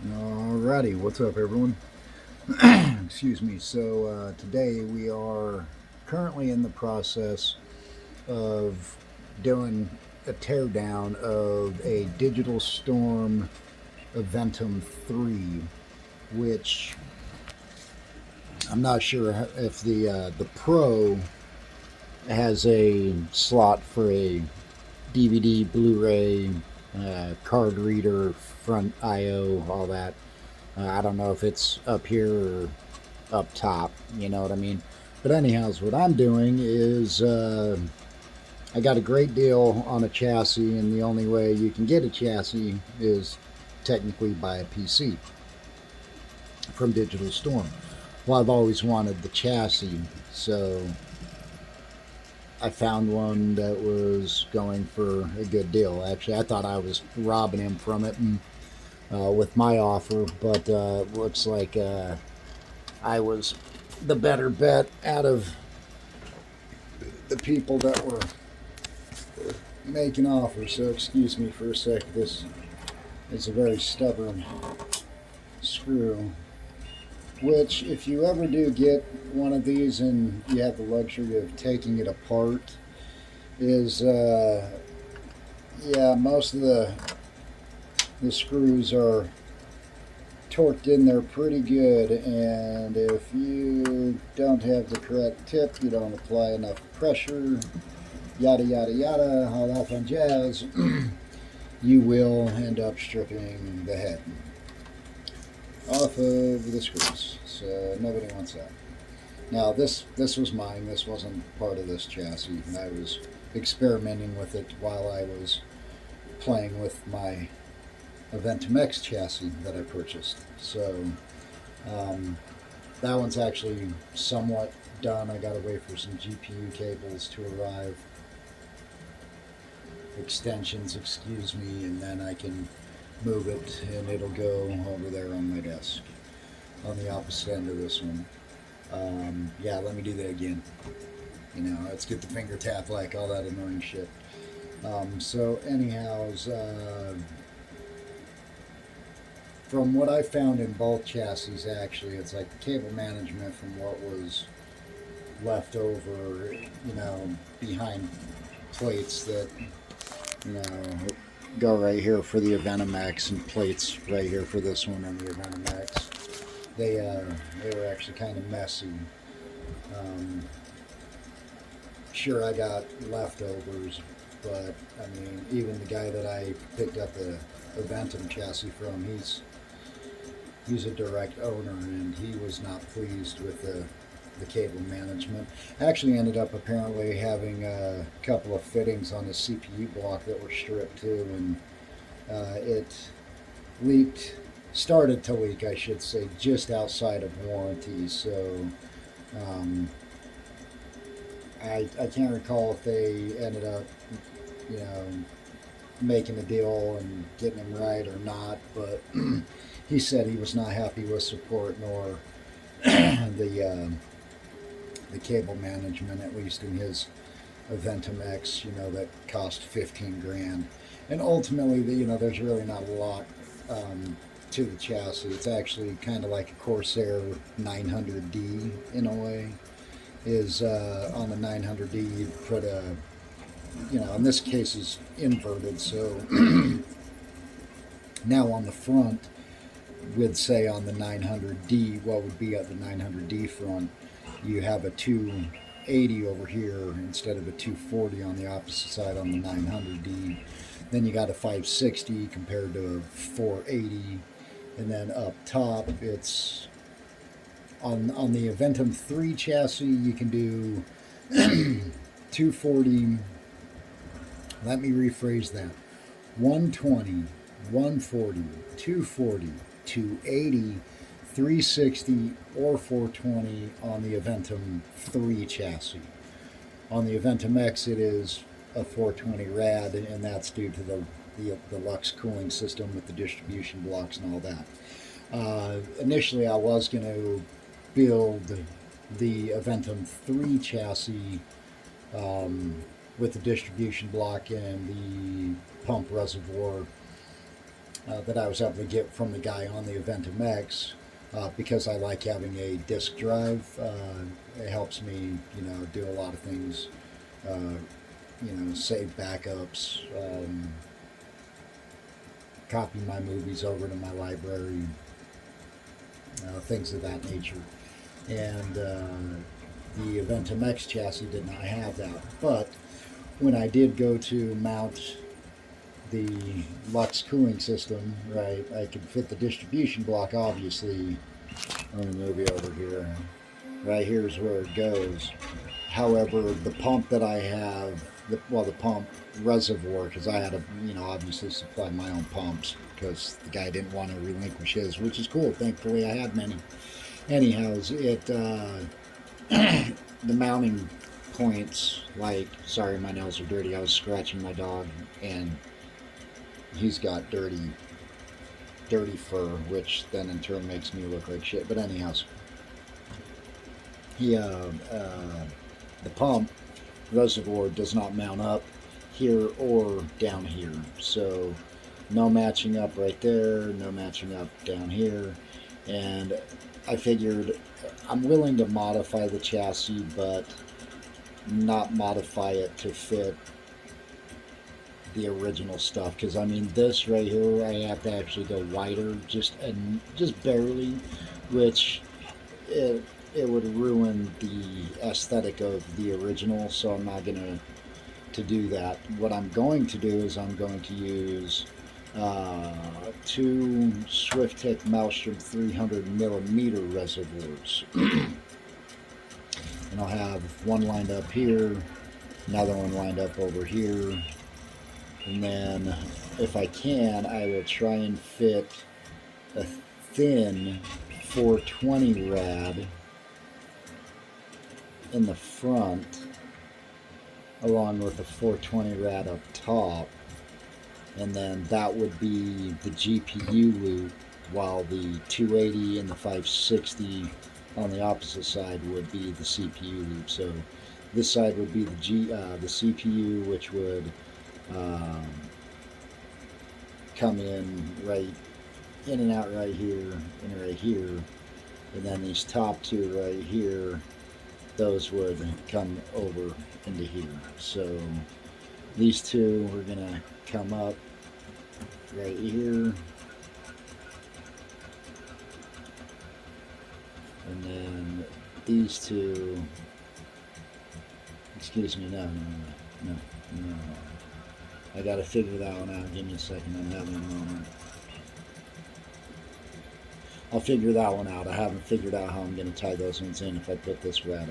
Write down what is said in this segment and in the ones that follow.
Alrighty, what's up, everyone? Excuse me. So, today we are currently in the process of doing a teardown of a DigitalStorm Aventum 3, which I'm not sure if the Pro has a slot for a DVD, Blu-ray, card reader, front I/O, all that. I don't know if it's up here or up top, you know what I mean? But anyhow, what I'm doing is I got a great deal on a chassis, and the only way you can get a chassis is technically buy a PC from Digital Storm. Well, I've always wanted the chassis, so I found one that was going for a good deal. Actually, I thought I was robbing him from it and, with my offer, but looks like I was the better bet out of the people that were making offers. So excuse me for a sec. This is a very stubborn screw, which if you ever do get one of these and you have the luxury of taking it apart, is yeah, most of the screws are torqued in there pretty good, and if you don't have the correct tip, you don't apply enough pressure, yada yada yada, all that fun jazz, you will end up stripping the head off of the screws. So nobody wants that. Now this was mine. This wasn't part of this chassis. I was experimenting with it while I was playing with my Aventum X chassis that I purchased. So that one's actually somewhat done. I gotta wait for some GPU cables to arrive, extensions, excuse me, and then I can move it and it'll go over there on my desk on the opposite end of this one. Yeah, let me do that again. You know, let's get the finger tap, like all that annoying shit. So anyhows, from what I found in both chassis, actually, it's like the cable management from what was left over, you know, behind plates that, you know, go right here for the Aventum X and plates right here for this one and the Aventum X. They were actually kind of messy. Sure, I got leftovers, but I mean, even the guy that I picked up the Aventum chassis from, he's a direct owner, and he was not pleased with the cable management. Actually ended up apparently having a couple of fittings on the CPU block that were stripped too, and it started to leak, I should say, just outside of warranty. So um, I can't recall if they ended up, you know, making a deal and getting him right or not, but he said he was not happy with support nor the cable management, at least in his Aventum X, you know, that cost 15 grand. And ultimately, you know, there's really not a lot to the chassis. It's actually kind of like a Corsair 900D in a way. Is on the 900D you put a, you know, in this case is inverted, so now on the front, would say on the 900D, what would be at the 900D front, you have a 280 over here instead of a 240 on the opposite side on the 900D. Then you got a 560 compared to a 480, and then up top it's on the Aventum 3 chassis you can do 240. Let me rephrase that: 120, 140, 240, 280, 360, or 420 on the Aventum 3 chassis. On the Aventum X, it is a 420 rad, and that's due to the Lux cooling system with the distribution blocks and all that. Initially, I was going to build the Aventum 3 chassis with the distribution block and the pump reservoir that I was able to get from the guy on the Aventum X, because I like having a disk drive. It helps me, do a lot of things. Save backups, copy my movies over to my library, things of that nature. And the Aventum X chassis did not have that. But when I did go to mount the Lux cooling system, right, I could fit the distribution block, obviously. Let me move you over here. Right here's where it goes. However, the pump that I have, the pump reservoir, because I had to, obviously supply my own pumps because the guy didn't want to relinquish his, which is cool. Thankfully, I had many. Anyhow, the mounting points, like, sorry, my nails are dirty. I was scratching my dog, and he's got dirty fur, which then in turn makes me look like shit. But anyhow, the pump reservoir does not mount up here or down here, so no matching up right there, no matching up down here. And I figured I'm willing to modify the chassis, but not modify it to fit the original stuff, because I mean, this right here, I have to actually go wider, just barely, which it would ruin the aesthetic of the original, so I'm not gonna do that. What I'm going to do is I'm going to use two Swift-Tech Maelstrom 300mm reservoirs. And I'll have one lined up here, another one lined up over here, and then if I can, I will try and fit a thin 420 rad in the front along with a 420 rad up top, and then that would be the GPU loop, while the 280 and the 560 on the opposite side would be the CPU loop. So this side would be the CPU, which would come in and out right here and right here, and then these top two right here, those would come over into here. So these two are gonna come up right here, and then these two, excuse me, no, I gotta figure that one out. Give me a second, I'm having a moment. I'll figure that one out. I haven't figured out how I'm going to tie those ones in if I put this rad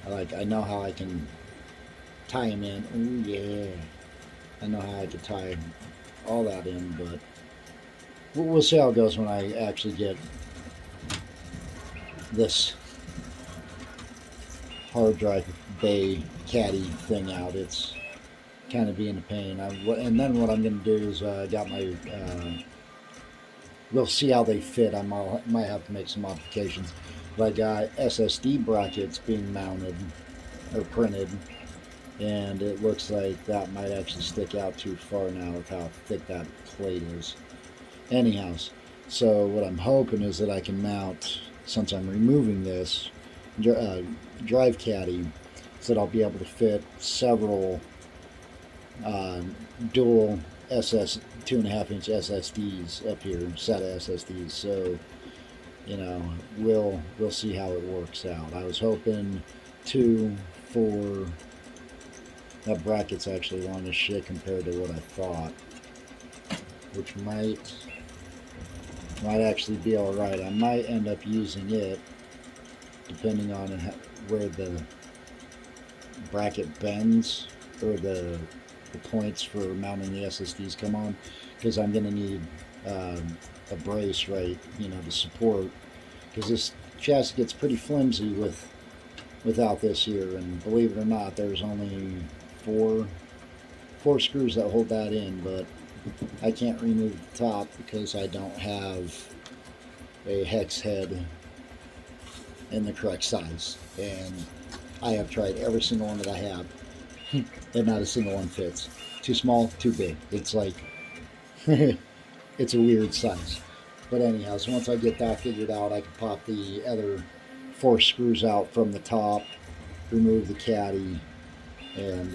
up. I know how I can tie them in. Oh yeah. I know how I can tie all that in, but we'll see how it goes when I actually get this hard drive bay caddy thing out. It's kind of being a pain. And then what I'm going to do is I got my... we'll see how they fit. I might have to make some modifications. But I got SSD brackets being mounted or printed, and it looks like that might actually stick out too far now with how thick that plate is. Anyhow, so what I'm hoping is that I can mount, since I'm removing this drive caddy, so that I'll be able to fit several dual 2.5-inch SSDs up here, set of SSDs. So, we'll see how it works out. I was hoping 2, 4. That bracket's actually long as shit compared to what I thought, which might actually be all right. I might end up using it depending on where the bracket bends, or the points for mounting the SSDs come on, because I'm going to need a brace, right, to support, because this chassis gets pretty flimsy without this here. And believe it or not, there's only four screws that hold that in, but I can't remove the top because I don't have a hex head in the correct size, and I have tried every single one that I have, and not a single one fits. Too small, too big. It's like it's a weird size. But anyhow, so once I get that figured out, I can pop the other 4 screws out from the top, remove the caddy, and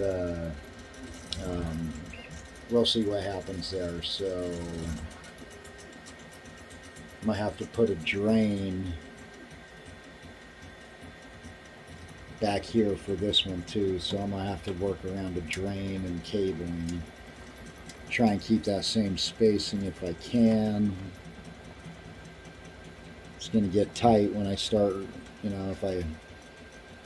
we'll see what happens there. So I might have to put a drain back here for this one too, so I'm gonna have to work around a drain and cabling. Try and keep that same spacing if I can. It's gonna get tight when I start, if I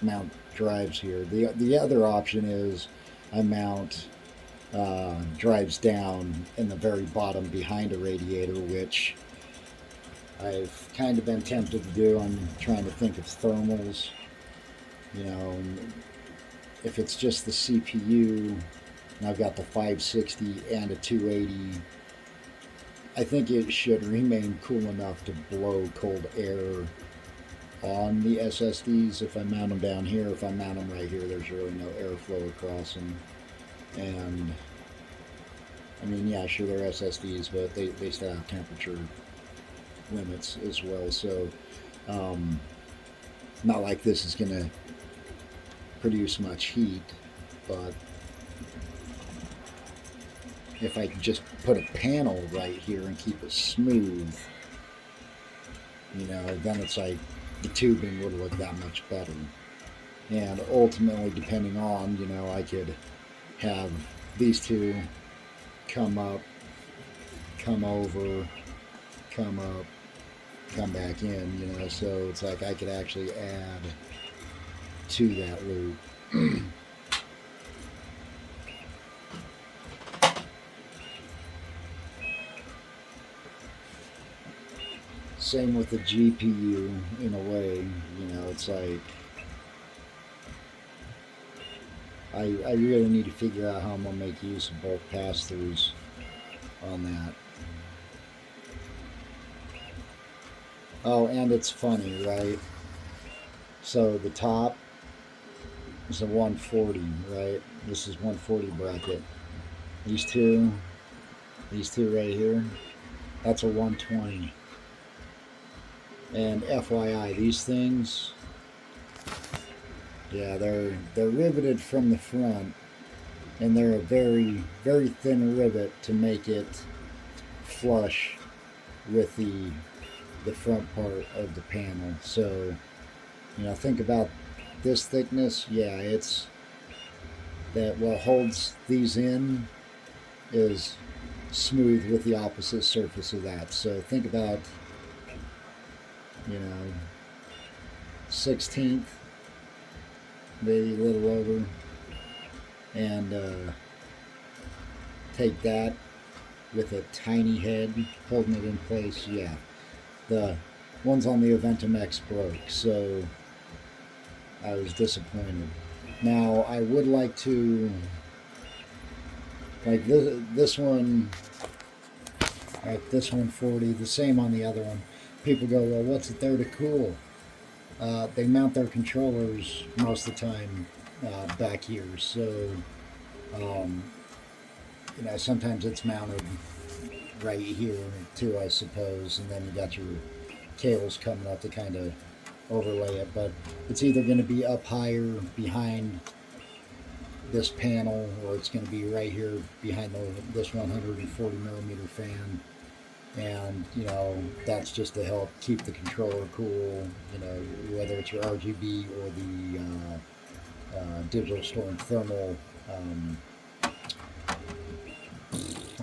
mount drives here. The other option is I mount drives down in the very bottom behind a radiator, which I've kind of been tempted to do. I'm trying to think of thermals. If it's just the CPU, and I've got the 560 and a 280, I think it should remain cool enough to blow cold air on the SSDs if I mount them down here. If I mount them right here, there's really no airflow across them. And I mean, yeah, sure, they're SSDs, but they still have temperature limits as well. So not like this is going to produce much heat, but if I could just put a panel right here and keep it smooth, then it's like the tubing would look that much better. And ultimately, depending on, I could have these two come up, come over, come up, come back in, so it's like I could actually add to that loop. Same with the GPU in a way, it's like I really need to figure out how I'm going to make use of both pass-throughs on that. Oh, and it's funny, right? So the top is a 140, right? This is 140 bracket. These two right here, that's a 120. And FYI, these things, yeah, they're riveted from the front, and they're a very, very thin rivet to make it flush with the front part of the panel. So, think about this thickness. Yeah, it's that what holds these in is smooth with the opposite surface of that. So think about 16th, maybe a little over, and take that with a tiny head holding it in place. Yeah, the ones on the Aventum X broke, so I was disappointed. Now I would like to, like this one, like this 140, the same on the other one. People go, well, what's it there to cool? They mount their controllers most of the time back here, so sometimes it's mounted right here too, I suppose, and then you got your cables coming up to kind of overlay it. But it's either going to be up higher behind this panel, or it's going to be right here behind this 140 millimeter fan. And that's just to help keep the controller cool, whether it's your RGB or the DigitalStorm thermal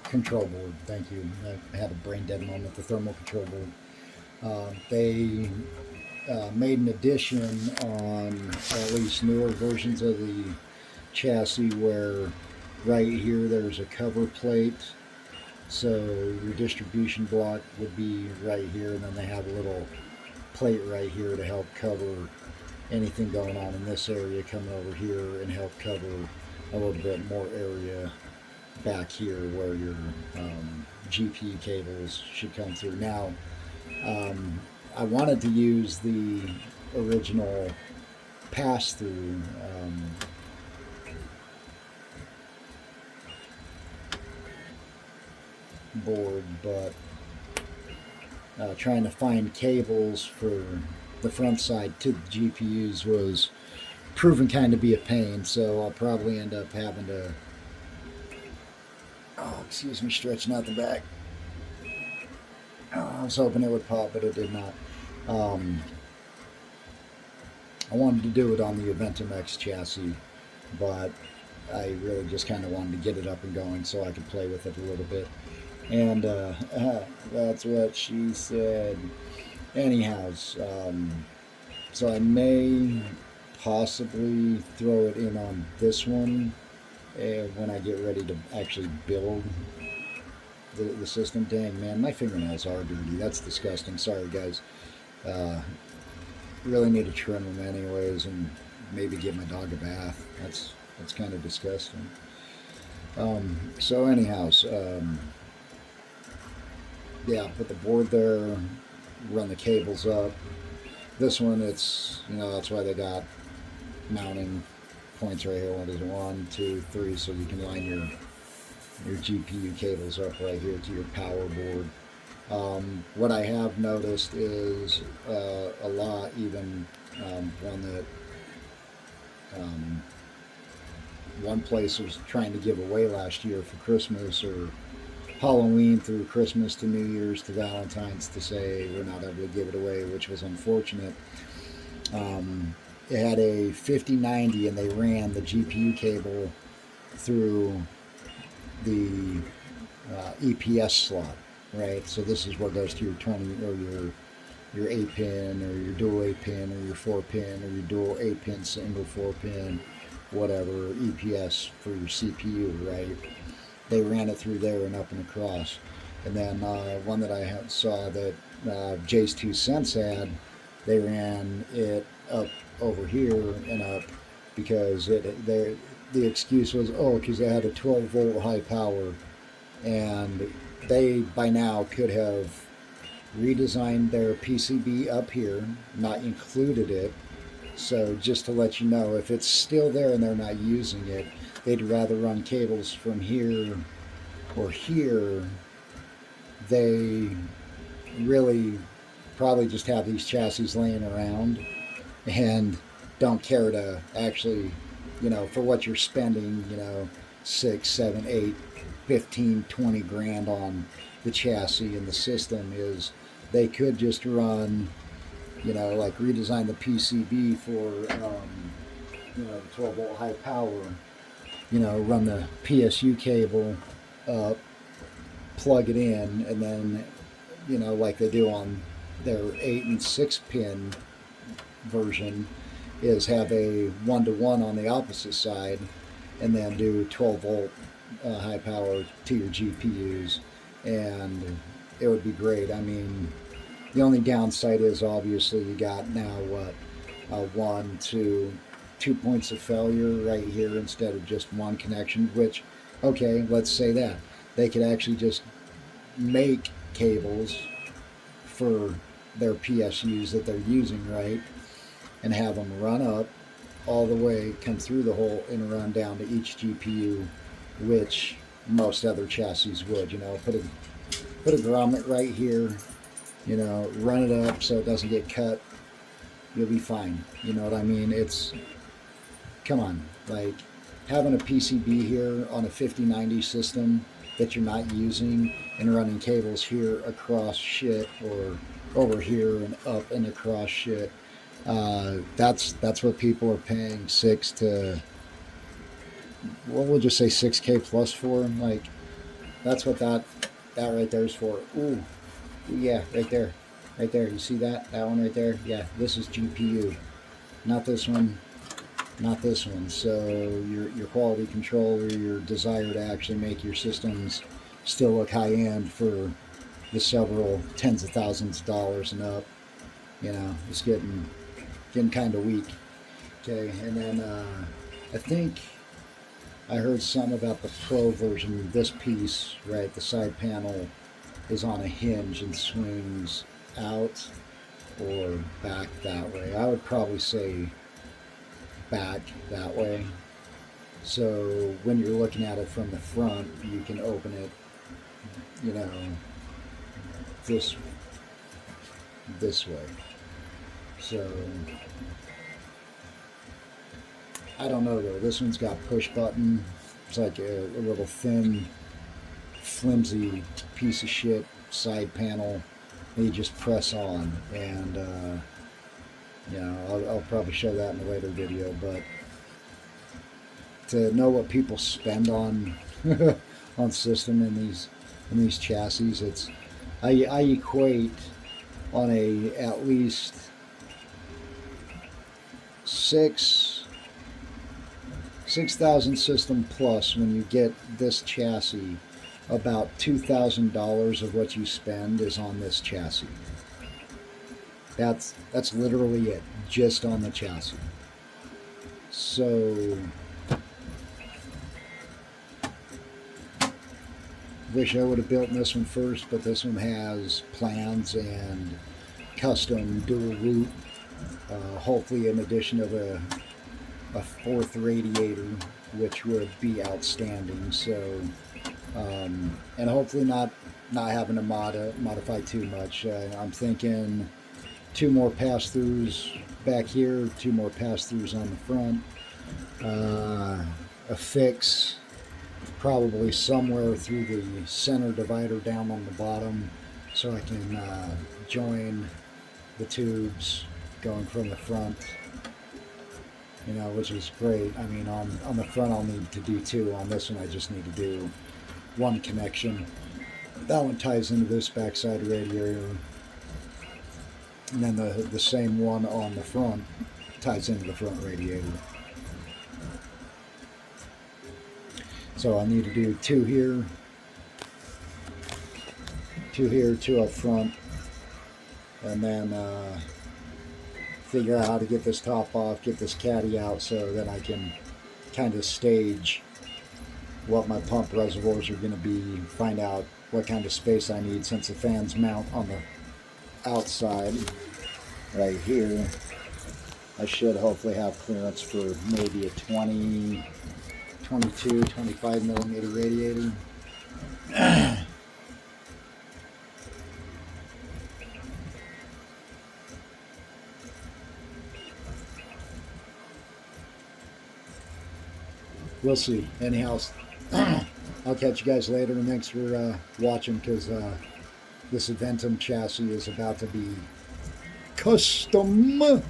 control board. Thank you. I had a brain dead moment. The thermal control board. They made an addition on at least newer versions of the chassis where right here there's a cover plate. So your distribution block would be right here, and then they have a little plate right here to help cover anything going on in this area coming over here, and help cover a little bit more area back here where your GPU cables should come through. Now, I wanted to use the original pass-through board, but trying to find cables for the front side to the GPUs was proven kind of be a pain, so I'll probably end up having to, stretching out the back. I was hoping it would pop, but it did not. I wanted to do it on the Aventum X chassis, but I really just kind of wanted to get it up and going so I could play with it a little bit. And that's what she said. Anyhows, so I may possibly throw it in on this one when I get ready to actually build the system. Dang, man, my fingernails are dirty. That's disgusting. Sorry, guys. Really need to trim them anyways, and maybe give my dog a bath. That's kind of disgusting. So anyhows, yeah, put the board there, run the cables up. This one, it's, that's why they got mounting points right here. What is it? 1, 2, 3, so you can line your GPU cables up right here to your power board. What I have noticed is a lot, even one that one place was trying to give away last year for Christmas or Halloween through Christmas to New Year's to Valentine's to say we're not able to give it away, which was unfortunate. It had a 5090 and they ran the GPU cable through the EPS slot, right? So this is what goes to your 20 or your 8-pin or your dual 8-pin or your 4-pin or your dual 8-pin single 4-pin, whatever, EPS for your CPU, right? They ran it through there and up and across. And then one that I saw that Jay's 2 Cents had, they ran it up over here and up because the excuse was, because they had a 12-volt high power, and they by now could have redesigned their PCB up here, not included it. So just to let you know, if it's still there and they're not using it, they'd rather run cables from here or here. They really probably just have these chassis laying around and don't care to actually, for what you're spending, 6, 7, 8, 15, 20 grand on the chassis and the system, is they could just run, like redesign the PCB for, the 12-volt high power, run the PSU cable up, plug it in, and then, like they do on their 8 and 6-pin version, is have a 1-to-1 on the opposite side, and then do 12-volt high power to your GPUs, and it would be great. I mean, the only downside is obviously you got now 1 to 2 points of failure right here instead of just one connection, which, okay, let's say that they could actually just make cables for their PSUs that they're using, right, and have them run up all the way, come through the hole, and run down to each GPU, which most other chassis would. Put a grommet right here, run it up so it doesn't get cut. You'll be fine. You know what I mean? Come on, like having a PCB here on a 5090 system that you're not using and running cables here across shit or over here and up and across shit. That's what people are paying we'll just say 6K plus for. Like, that's what that right there is for. Ooh, yeah, right there. You see that one right there? Yeah, this is GPU, not this one, not this one. So your quality control, or your desire to actually make your systems still look high end for the several tens of thousands of dollars and up, it's getting kind of weak. Okay, and then I think I heard some about the Pro version. This piece, right, the side panel is on a hinge and swings out or back that way. I would probably say back that way. So when you're looking at it from the front, you can open it you know, this way. So I don't know though. This one's got push button. It's like a little thin, flimsy piece of shit side panel that you just press on, and you know, I'll probably show that in a later video. But to know what people spend on on system in these chassis, it's I equate on a at least 6,000 system plus, when you get this chassis, about $2,000 of what you spend is on this chassis. That's literally it, just on the chassis. So wish I would have built this one first, but this one has plans and custom dual root, hopefully in addition of a fourth radiator, which would be outstanding. So and hopefully not having to modify too much. I'm thinking 2 more pass-throughs back here, 2 more pass-throughs on the front, a fix probably somewhere through the center divider down on the bottom, so I can join the tubes going from the front, you know, which is great. I mean, on the front I'll need to do 2. On this one I just need to do 1 connection. That one ties into this backside radiator, and then the same one on the front ties into the front radiator. So I need to do 2 here, 2 here, 2 up front, and then figure out how to get this top off, get this caddy out, so that I can kind of stage what my pump reservoirs are going to be, find out what kind of space I need, since the fans mount on the outside right here. I should hopefully have clearance for maybe a 22, 25 millimeter radiator. We'll see. Anyhow, I'll catch you guys later, and thanks for watching, because this Aventum chassis is about to be custom.